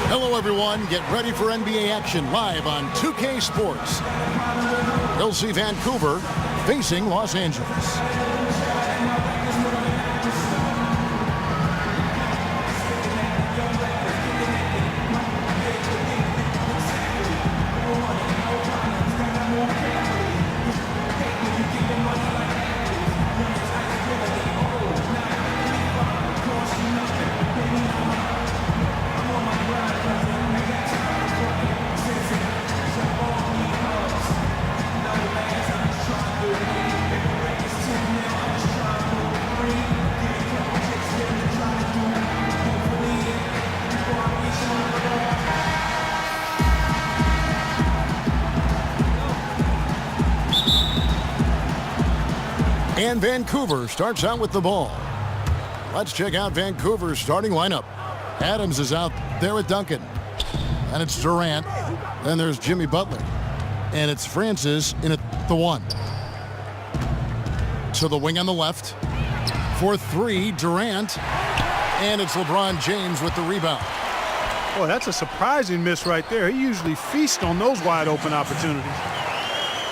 Hello, everyone. Get ready for NBA action live on 2K Sports. We'll see Vancouver facing Los Angeles. And Vancouver starts out with the ball. Let's check out Vancouver's starting lineup. Adams is out there with Duncan. And it's Durant. Then there's Jimmy Butler. And it's Francis in at the 1. To the wing on the left. For 3, Durant. And it's LeBron James with the rebound. Boy, that's a surprising miss right there. He usually feasts on those wide open opportunities.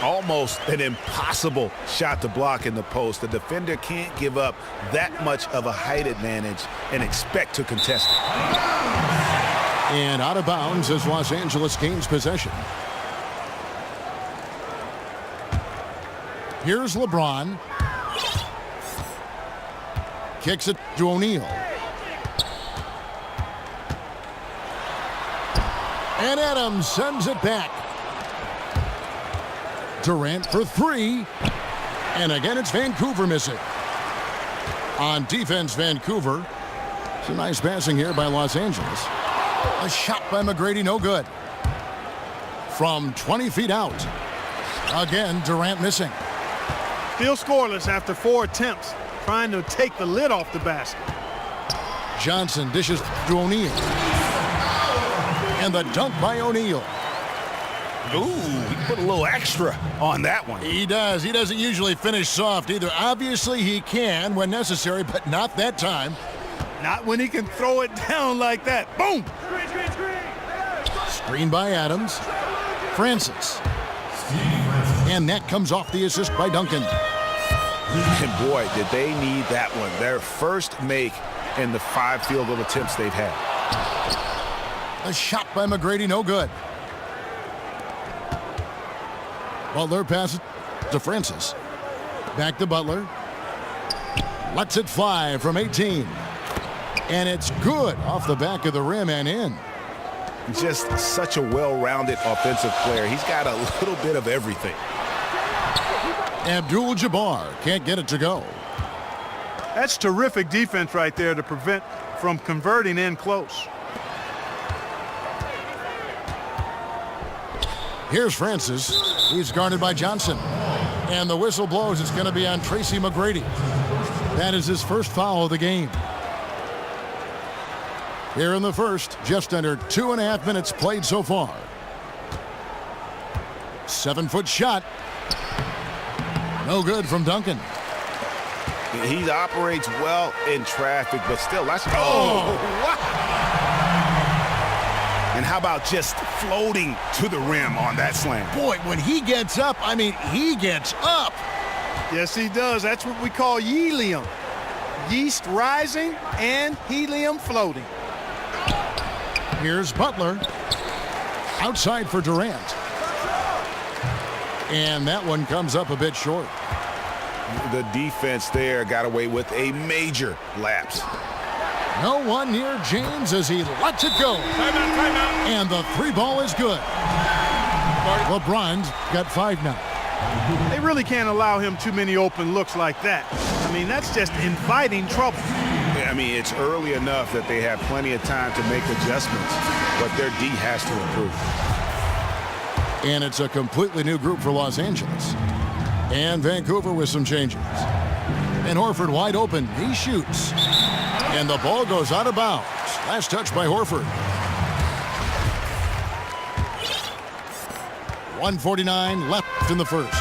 Almost an impossible shot to block in the post. The defender can't give up that much of a height advantage and expect to contest it. And out of bounds as Los Angeles gains possession. Here's LeBron. Kicks it to O'Neal. And Adams sends it back. Durant for 3. And again, it's Vancouver missing. On defense, Vancouver. Some nice passing here by Los Angeles. A shot by McGrady, no good. From 20 feet out. Again, Durant missing. Still scoreless after 4 attempts. Trying to take the lid off the basket. Johnson dishes to O'Neal. And the dunk by O'Neal. Ooh, he put a little extra on that one. He does. He doesn't usually finish soft either. Obviously, he can when necessary, but not that time. Not when he can throw it down like that. Boom! Screen by Adams. Francis. And that comes off the assist by Duncan. And boy, did they need that one. Their first make in the 5 field goal attempts they've had. A shot by McGrady, no good. Butler passes to Francis. Back to Butler. Lets it fly from 18. And it's good off the back of the rim and in. Just such a well-rounded offensive player. He's got a little bit of everything. Abdul-Jabbar can't get it to go. That's terrific defense right there to prevent from converting in close. Here's Francis. He's guarded by Johnson. And the whistle blows. It's going to be on Tracy McGrady. That is his first foul of the game. Here in the first, just under 2.5 minutes played so far. 7-foot shot. No good from Duncan. He operates well in traffic, but still, that's... Oh, wow! And how about just floating to the rim on that slam? Boy, when he gets up, I mean, he gets up. Yes, he does. That's what we call helium. Yeast rising and helium floating. Here's Butler. Outside for Durant. And that one comes up a bit short. The defense there got away with a major lapse. No one near James as he lets it go. Timeout. And the 3 ball is good. LeBron's got 5 now. They really can't allow him too many open looks like that. I mean, that's just inviting trouble. I mean, it's early enough that they have plenty of time to make adjustments, but their D has to improve. And it's a completely new group for Los Angeles. And Vancouver with some changes. And Horford wide open. He shoots. And the ball goes out of bounds. Last touch by Horford. 1:49 left in the first.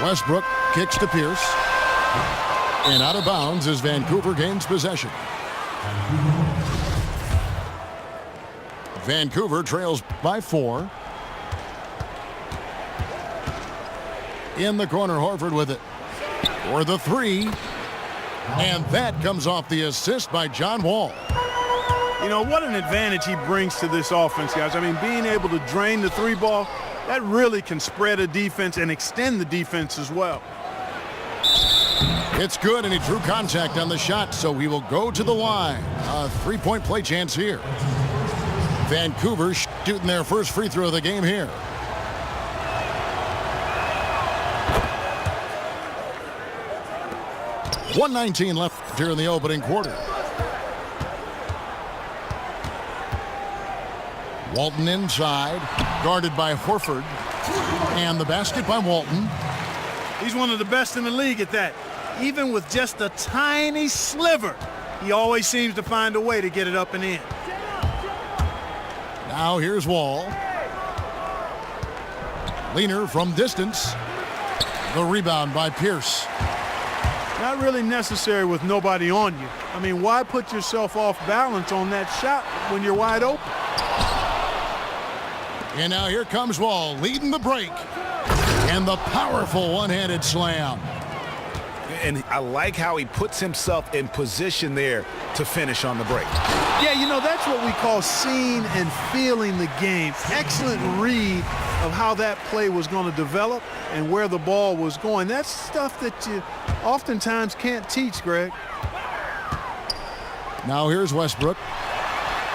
Westbrook kicks to Pierce. And out of bounds as Vancouver gains possession. Vancouver trails by 4. In the corner, Horford with it. For the 3. And that comes off the assist by John Wall. You know, what an advantage he brings to this offense, guys. I mean, being able to drain the 3 ball, that really can spread a defense and extend the defense as well. It's good, and he drew contact on the shot, so he will go to the line. A 3-point play chance here. Vancouver shooting their first free throw of the game here. .119 left here in the opening quarter. Walton inside, guarded by Horford. And the basket by Walton. He's one of the best in the league at that. Even with just a tiny sliver, he always seems to find a way to get it up and in. Now here's Wall. Leaner from distance. The rebound by Pierce. Not really necessary with nobody on you. I mean, why put yourself off balance on that shot when you're wide open? And now here comes Wall, leading the break. And the powerful one-handed slam. And I like how he puts himself in position there to finish on the break. Yeah, you know, that's what we call seeing and feeling the game. Excellent read of how that play was going to develop and where the ball was going. That's stuff that you oftentimes can't teach, Greg. Now here's Westbrook.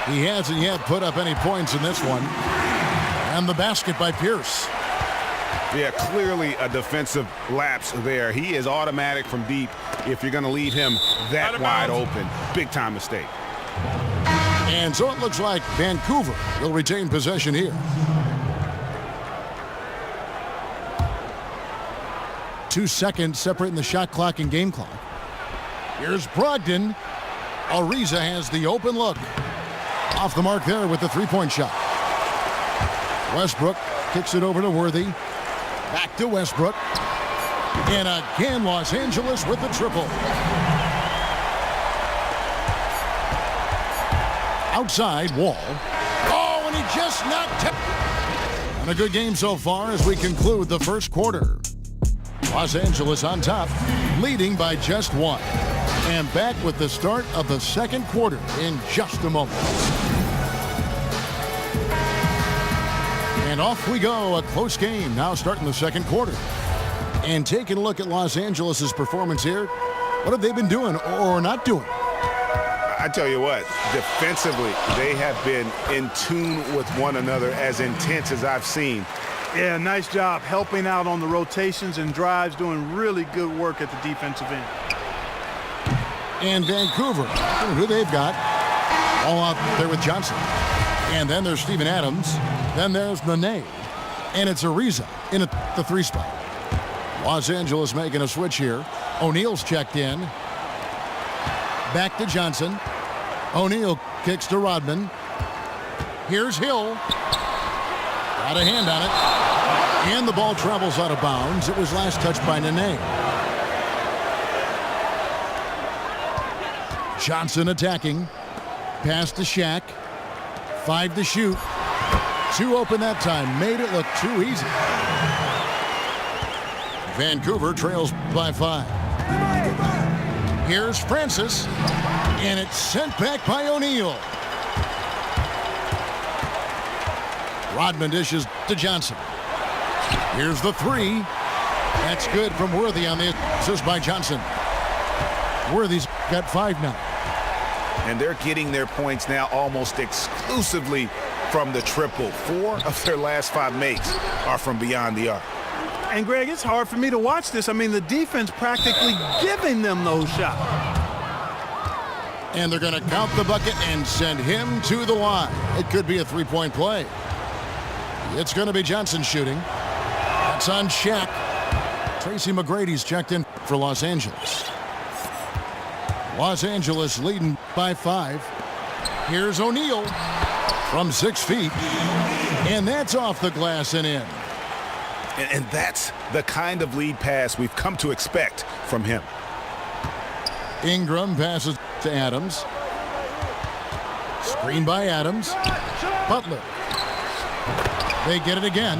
He hasn't yet put up any points in this one. And the basket by Pierce. Yeah, clearly a defensive lapse there. He is automatic from deep if you're going to leave him that wide open. Big time mistake. And so it looks like Vancouver will retain possession here. 2 seconds separating the shot clock and game clock. Here's Brogdon. Ariza has the open look. Off the mark there with the three-point shot. Westbrook kicks it over to Worthy. Back to Westbrook. And again, Los Angeles with the triple. Outside, Wall. Oh, and he just knocked it. And a good game so far as we conclude the first quarter. Los Angeles on top, leading by just 1. And back with the start of the second quarter in just a moment. And off we go, a close game now starting the second quarter. And taking a look at Los Angeles' performance here, what have they been doing or not doing? I tell you what, defensively, they have been in tune with one another as intense as I've seen. Yeah, nice job helping out on the rotations and drives, doing really good work at the defensive end. And Vancouver, who they've got, all out there with Johnson. And then there's Steven Adams. Then there's Nene. And it's Ariza in the 3 spot. Los Angeles making a switch here. O'Neal's checked in. Back to Johnson. O'Neal kicks to Rodman. Here's Hill. Got a hand on it. And the ball travels out of bounds. It was last touched by Nene. Johnson attacking. Pass to Shaq. 5 to shoot. 2 open that time. Made it look too easy. Vancouver trails by 5. Here's Francis. And it's sent back by O'Neal. Rodman dishes to Johnson. Here's the 3. That's good from Worthy on the assist by Johnson. Worthy's got 5 now. And they're getting their points now almost exclusively from the triple. 4 of their last 5 makes are from beyond the arc. And, Greg, it's hard for me to watch this. I mean, the defense practically giving them those shots. And they're going to count the bucket and send him to the line. It could be a 3-point play. It's going to be Johnson shooting. That's on Shaq. Tracy McGrady's checked in for Los Angeles. Los Angeles leading by 5. Here's O'Neal from 6 feet. And that's off the glass and in. And that's the kind of lead pass we've come to expect from him. Ingram passes to Adams. Green by Adams. Butler. They get it again.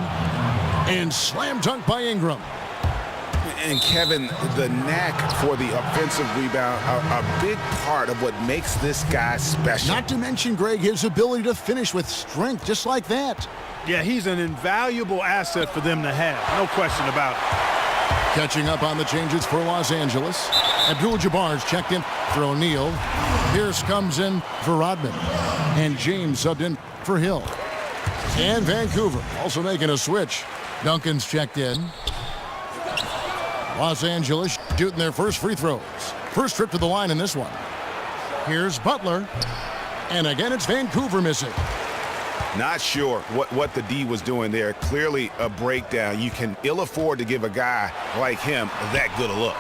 And slam dunk by Ingram. And Kevin, the knack for the offensive rebound are a big part of what makes this guy special. Not to mention, Greg, his ability to finish with strength just like that. Yeah, he's an invaluable asset for them to have. No question about it. Catching up on the changes for Los Angeles. Abdul-Jabbar's checked in for O'Neal. Pierce comes in for Rodman. And James subbed in for Hill. And Vancouver also making a switch. Duncan's checked in. Los Angeles shooting their first free throws. First trip to the line in this one. Here's Butler. And again, it's Vancouver missing. Not sure what the D was doing there. Clearly a breakdown. You can ill afford to give a guy like him that good a look.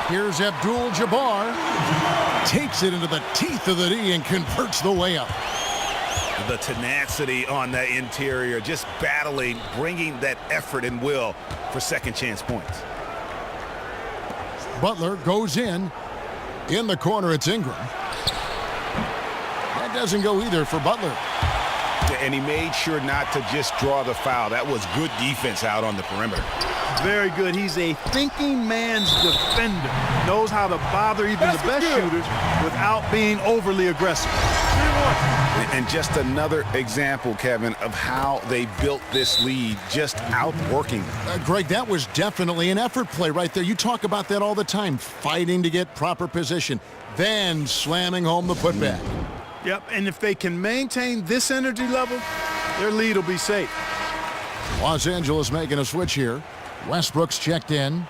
Here's Abdul-Jabbar. Takes it into the teeth of the D and converts the layup. The tenacity on that interior, just battling, bringing that effort and will for second chance points. Butler goes in. In the corner, it's Ingram. That doesn't go either for Butler. And he made sure not to just draw the foul. That was good defense out on the perimeter. Very good. He's a thinking man's defender. Knows how to bother even the best shooters without being overly aggressive. And just another example, Kevin, of how they built this lead, just outworking them. Greg, that was definitely an effort play right there. You talk about that all the time, fighting to get proper position, then slamming home the putback. Yep, and if they can maintain this energy level, their lead will be safe. Los Angeles making a switch here. Westbrook's checked in.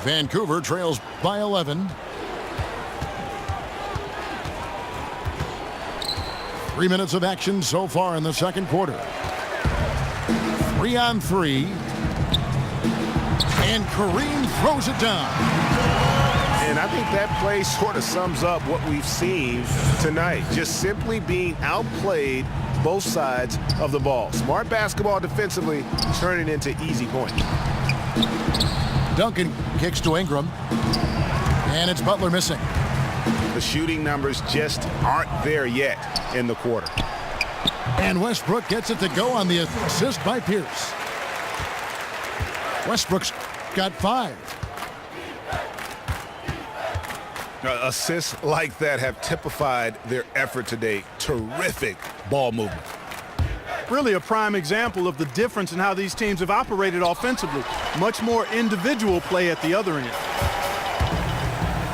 Vancouver trails by 11. 3 minutes of action so far in the second quarter. 3-on-3. And Kareem throws it down. And I think that play sort of sums up what we've seen tonight. Just simply being outplayed both sides of the ball. Smart basketball defensively, turning into easy points. Duncan kicks to Ingram. And it's Butler missing. The shooting numbers just aren't there yet in the quarter. And Westbrook gets it to go on the assist by Pierce. Westbrook's got 5. Assists like that have typified their effort today. Terrific ball movement. Really a prime example of the difference in how these teams have operated offensively. Much more individual play at the other end.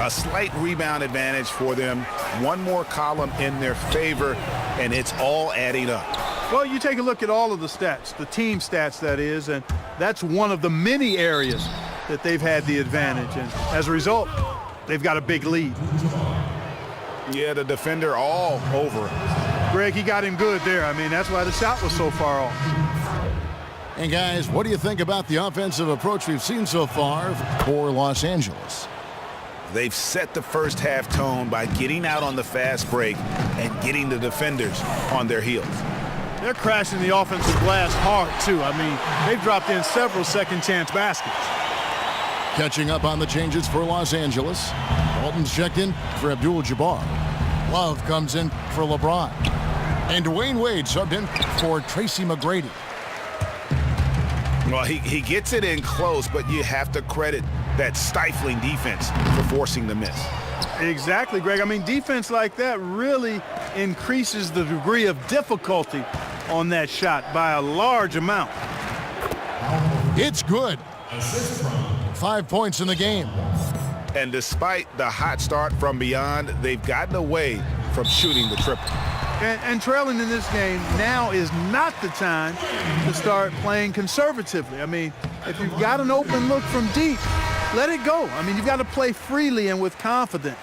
A slight rebound advantage for them. One more column in their favor, and it's all adding up. Well, you take a look at all of the stats, the team stats that is, and that's one of the many areas that they've had the advantage. And as a result, they've got a big lead. Yeah, the defender all over him. Greg, he got him good there. I mean, that's why the shot was so far off. And guys, what do you think about the offensive approach we've seen so far for Los Angeles? They've set the first half tone by getting out on the fast break and getting the defenders on their heels. They're crashing the offensive glass hard, too. I mean, they've dropped in several second-chance baskets. Catching up on the changes for Los Angeles. Walton's checked in for Abdul-Jabbar. Love comes in for LeBron. And Dwayne Wade subbed in for Tracy McGrady. Well, he gets it in close, but you have to credit that stifling defense for forcing the miss. Exactly, Greg. I mean, defense like that really increases the degree of difficulty on that shot by a large amount. It's good. 5 points in the game. And despite the hot start from beyond, they've gotten away from shooting the triple. And trailing in this game now is not the time to start playing conservatively. I mean, if you've got an open look from deep, let it go. I mean, you've got to play freely and with confidence.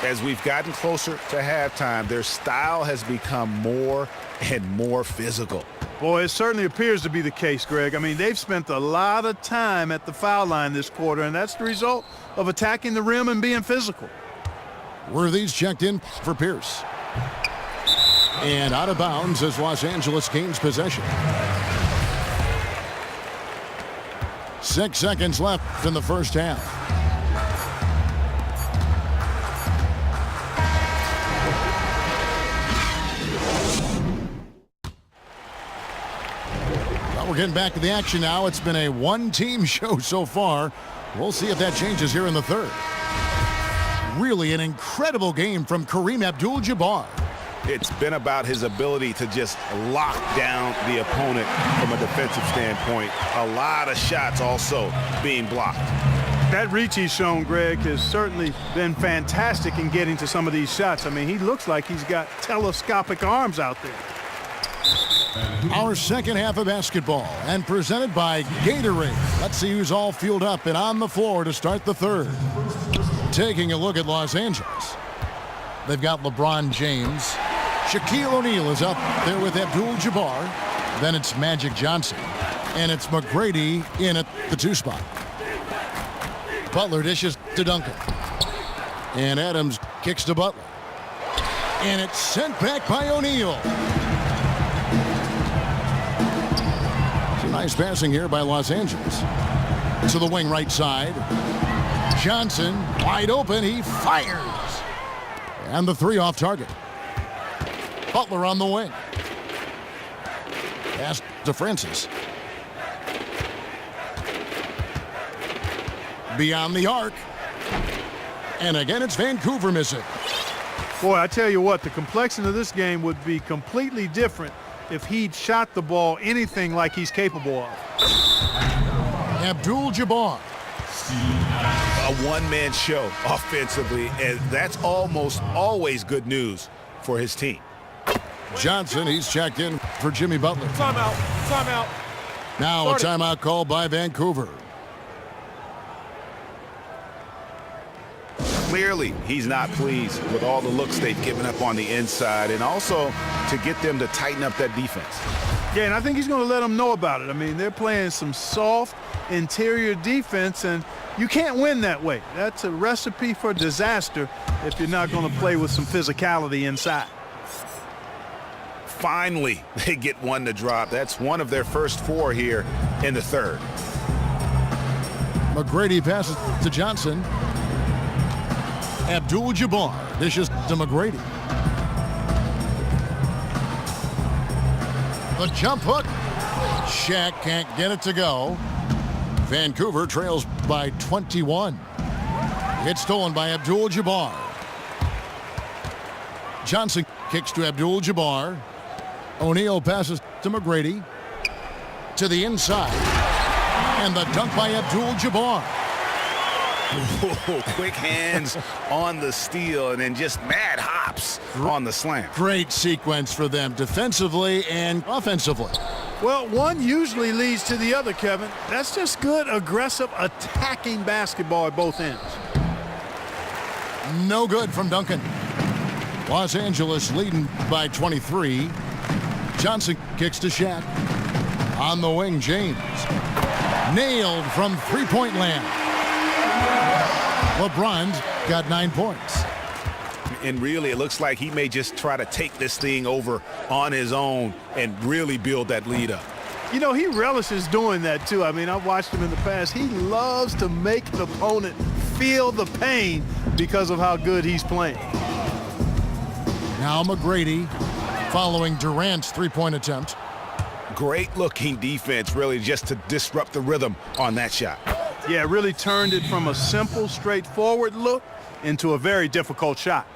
As we've gotten closer to halftime, their style has become more and more physical. Boy, it certainly appears to be the case, Greg. I mean, they've spent a lot of time at the foul line this quarter, and that's the result of attacking the rim and being physical. Worthy's checked in for Pierce. And out of bounds as Los Angeles gains possession. 6 seconds left in the first half. getting back to the action now. It's been a one-team show so far. We'll see if that changes here in the third. Really an incredible game from Kareem Abdul-Jabbar. It's been about his ability to just lock down the opponent from a defensive standpoint. A lot of shots also being blocked. That reach he's shown, Greg, has certainly been fantastic in getting to some of these shots. I mean, he looks like he's got telescopic arms out there. Our second half of basketball and presented by Gatorade. Let's see who's all fueled up and on the floor to start the third. Taking a look at Los Angeles. They've got LeBron James. Shaquille O'Neal is up there with Abdul-Jabbar. Then it's Magic Johnson. And it's McGrady in at the 2 spot. Butler dishes to Duncan. And Adams kicks to Butler. And it's sent back by O'Neal. Some nice passing here by Los Angeles. To the wing right side. Johnson wide open. He fires. And the 3 off target. Butler on the wing. Pass to Francis. Beyond the arc. And again, it's Vancouver missing. Boy, I tell you what, the complexion of this game would be completely different if he'd shot the ball anything like he's capable of. Abdul-Jabbar. A one-man show offensively, and that's almost always good news for his team. Johnson, he's checked in for Jimmy Butler. Timeout, timeout. Now a timeout call by Vancouver. Clearly, he's not pleased with all the looks they've given up on the inside, and also to get them to tighten up that defense. Yeah, and I think he's going to let them know about it. I mean, they're playing some soft interior defense, and you can't win that way. That's a recipe for disaster if you're not going to play with some physicality inside. Finally, they get one to drop. That's one of their first 4 here in the third. McGrady passes to Johnson. Abdul-Jabbar dishes to McGrady. The jump hook. Shaq can't get it to go. Vancouver trails by 21. It's stolen by Abdul-Jabbar. Johnson kicks to Abdul-Jabbar. O'Neal passes to McGrady. To the inside. And the dunk by Abdul-Jabbar. Whoa, quick hands on the steal and then just mad hops on the slam. Great sequence for them defensively and offensively. Well, one usually leads to the other, Kevin. That's just good, aggressive, attacking basketball at both ends. No good from Duncan. Los Angeles leading by 23. Johnson kicks to Shaq. On the wing, James. Nailed from three-point land. LeBron's got 9 points. And really, it looks like he may just try to take this thing over on his own and really build that lead up. You know, he relishes doing that, too. I mean, I've watched him in the past. He loves to make an opponent feel the pain because of how good he's playing. Now McGrady following Durant's three-point attempt. Great looking defense, really, just to disrupt the rhythm on that shot. Yeah, really turned it from a simple, straightforward look into a very difficult shot.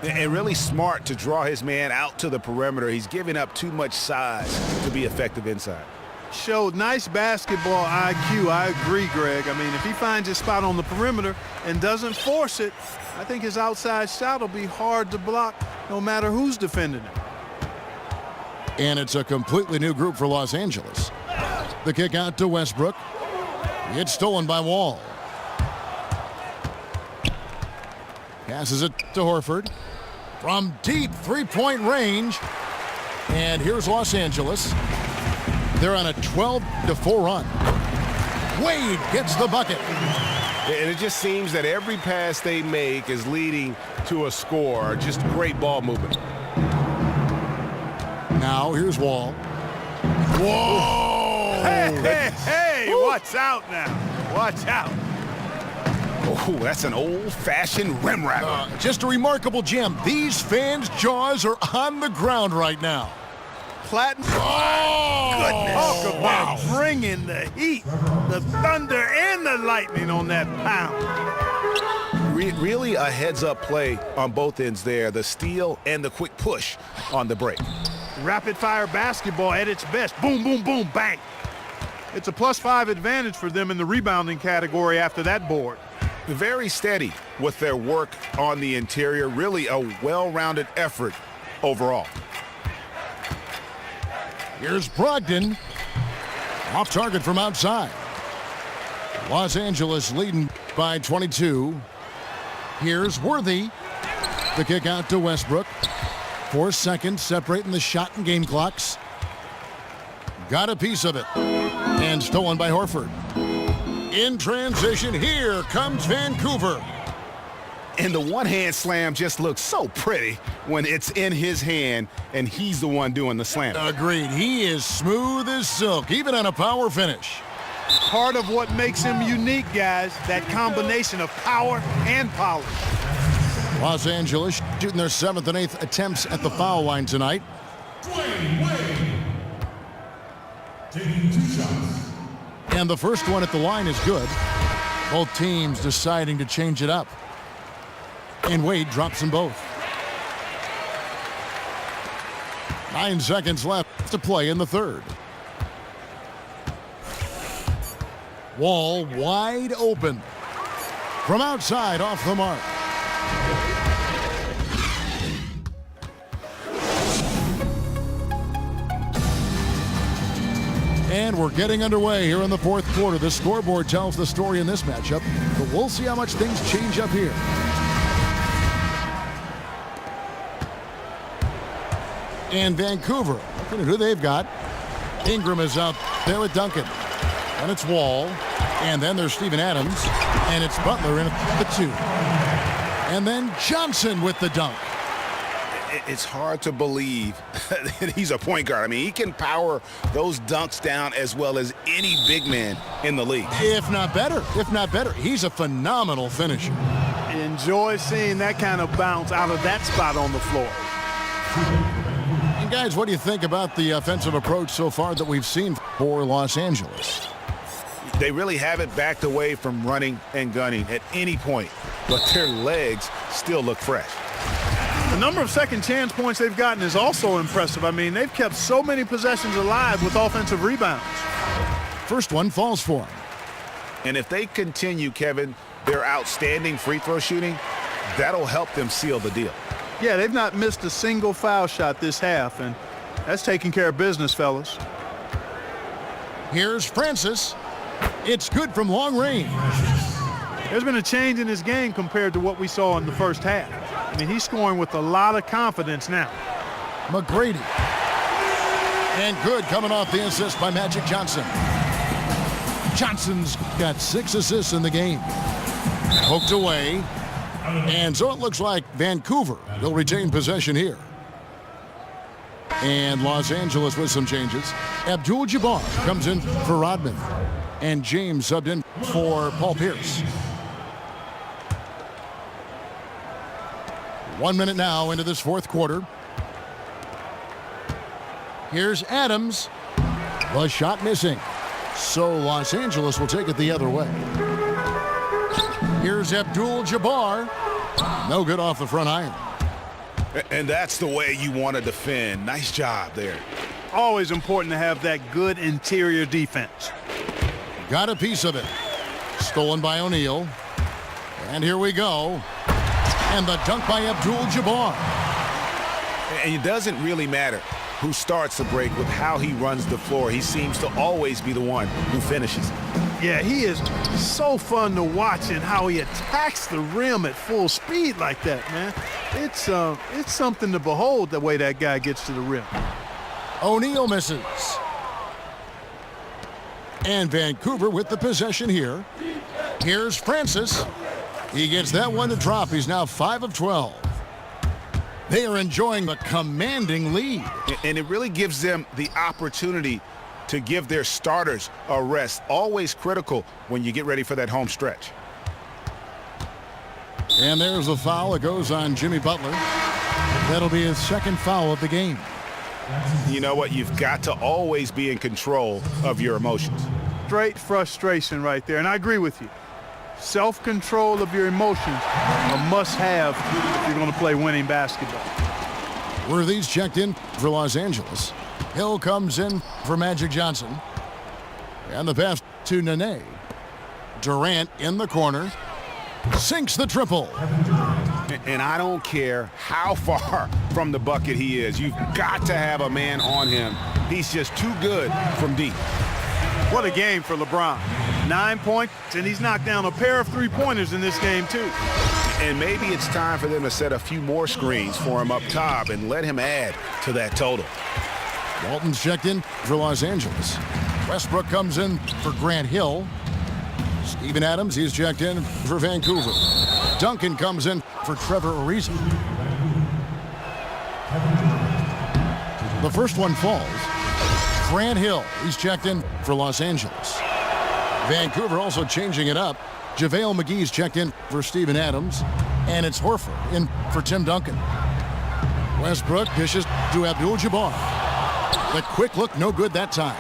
And really smart to draw his man out to the perimeter. He's giving up too much size to be effective inside. Showed nice basketball IQ. I agree, Greg. I mean, if he finds his spot on the perimeter and doesn't force it, I think his outside shot will be hard to block no matter who's defending it. And it's a completely new group for Los Angeles. The kick out to Westbrook. It's stolen by Wall. Passes it to Horford. From deep three-point range. And here's Los Angeles. They're on a 12-4 run. Wade gets the bucket. And it just seems that every pass they make is leading to a score. Just great ball movement. Now here's Wall. Whoa! Hey, watch out now. Watch out. Oh, that's an old-fashioned rim wrapper. Just a remarkable gem. These fans' jaws are on the ground right now. Platten. Oh! Talk about bringing the heat, the thunder, and the lightning on that pound. Really a heads-up play on both ends there. The steal and the quick push on the break. Rapid-fire basketball at its best. Boom, boom, boom, bang. It's a +5 advantage for them in the rebounding category after that board. Very steady with their work on the interior. Really a well-rounded effort overall. Here's Brogdon. Off target from outside. Los Angeles leading by 22. Here's Worthy. The kick out to Westbrook. 4 seconds separating the shot and game clocks. Got a piece of it. And stolen by Horford. In transition, here comes Vancouver. And the one-hand slam just looks so pretty when it's in his hand and he's the one doing the slam. Agreed. He is smooth as silk, even on a power finish. Part of what makes him unique, guys, that combination of power and polish. Los Angeles shooting their 7th and 8th attempts at the foul line tonight. Dwayne Wade taking 2 shots. And the first one at the line is good. Both teams deciding to change it up. And Wade drops them both. 9 seconds left to play in the third. Wall wide open. From outside, off the mark. And we're getting underway here in the fourth quarter. The scoreboard tells the story in this matchup, but we'll see how much things change up here. And Vancouver, looking at who they've got. Ingram is out there with Duncan. And it's Wall. And then there's Steven Adams. And it's Butler in at the 2. And then Johnson with the dunk. It's hard to believe that he's a point guard. I mean, he can power those dunks down as well as any big man in the league. If not better. If not better. He's a phenomenal finisher. Enjoy seeing that kind of bounce out of that spot on the floor. And guys, what do you think about the offensive approach so far that we've seen for Los Angeles? They really haven't backed away from running and gunning at any point, but their legs still look fresh. The number of second chance points they've gotten is also impressive. I mean, they've kept so many possessions alive with offensive rebounds. First one falls for him. And if they continue, Kevin, their outstanding free throw shooting, that'll help them seal the deal. Yeah, they've not missed a single foul shot this half, and that's taking care of business, fellas. Here's Francis. It's good from long range. There's been a change in his game compared to what we saw in the first half. I mean, he's scoring with a lot of confidence now. McGrady. And good coming off the assist by Magic Johnson. Johnson's got 6 assists in the game. Poked away. And so it looks like Vancouver will retain possession here. And Los Angeles with some changes. Abdul-Jabbar comes in for Rodman. And James subbed in for Paul Pierce. 1 minute now into this fourth quarter. Here's Adams. The shot missing. So Los Angeles will take it the other way. Here's Abdul-Jabbar. No good off the front iron. And that's the way you want to defend. Nice job there. Always important to have that good interior defense. Got a piece of it. Stolen by O'Neal. And here we go. And the dunk by Abdul-Jabbar. And it doesn't really matter who starts the break with how he runs the floor. He seems to always be the one who finishes. Yeah, he is so fun to watch and how he attacks the rim at full speed like that, man. It's something to behold the way that guy gets to the rim. O'Neal misses. And Vancouver with the possession here. Here's Francis. He gets that one to drop. He's now 5 of 12. They are enjoying a commanding lead. And it really gives them the opportunity to give their starters a rest. Always critical when you get ready for that home stretch. And there's the foul. It goes on Jimmy Butler. That'll be his second foul of the game. You know what? You've got to always be in control of your emotions. Straight frustration right there, and I agree with you. Self-control of your emotions a must-have if you're going to play winning basketball. Worthy's checked in for Los Angeles. Hill comes in for Magic Johnson. And the pass to Nene. Durant in the corner. Sinks the triple. And I don't care how far from the bucket he is. You've got to have a man on him. He's just too good from deep. What a game for LeBron. 9 points, and he's knocked down a pair of three-pointers in this game, too. And maybe it's time for them to set a few more screens for him up top and let him add to that total. Walton's checked in for Los Angeles. Westbrook comes in for Grant Hill. Steven Adams, he's checked in for Vancouver. Duncan comes in for Trevor Ariza. The first one falls. Grant Hill, he's checked in for Los Angeles. Vancouver also changing it up. JaVale McGee's checked in for Steven Adams. And it's Horford in for Tim Duncan. Westbrook dishes to Abdul-Jabbar. The quick look, no good that time.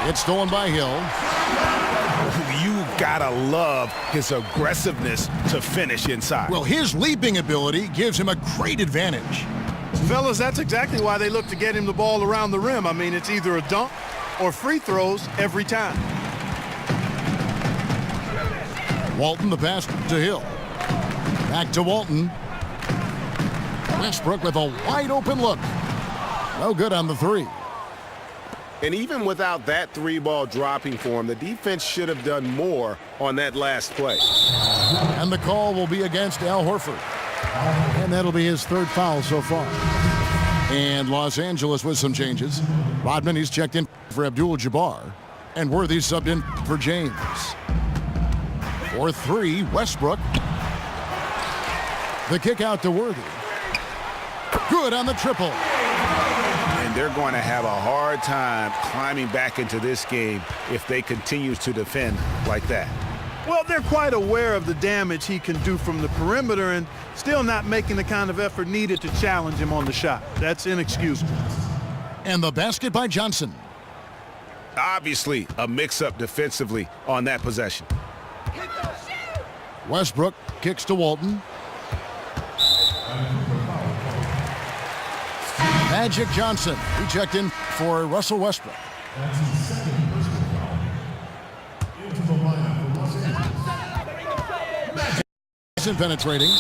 It's stolen by Hill. You gotta love his aggressiveness to finish inside. Well, his leaping ability gives him a great advantage. Fellas, that's exactly why they look to get him the ball around the rim. I mean, it's either a dunk or free throws every time. Walton, the pass to Hill. Back to Walton. Westbrook with a wide open look. No good on the three. And even without that three ball dropping for him, the defense should have done more on that last play. And the call will be against Al Horford. And that'll be his third foul so far. And Los Angeles with some changes. Rodman, he's checked in for Abdul-Jabbar. And Worthy subbed in for James. For three, Westbrook. The kick out to Worthy. Good on the triple. And they're going to have a hard time climbing back into this game if they continue to defend like that. Well, they're quite aware of the damage he can do from the perimeter and still not making the kind of effort needed to challenge him on the shot. That's inexcusable. And the basket by Johnson. Obviously, a mix-up defensively on that possession. Westbrook kicks to Walton. Magic Johnson, he checked in for Russell Westbrook. That's his second personal foul. Into the lineup for Los Angeles. Penetrating.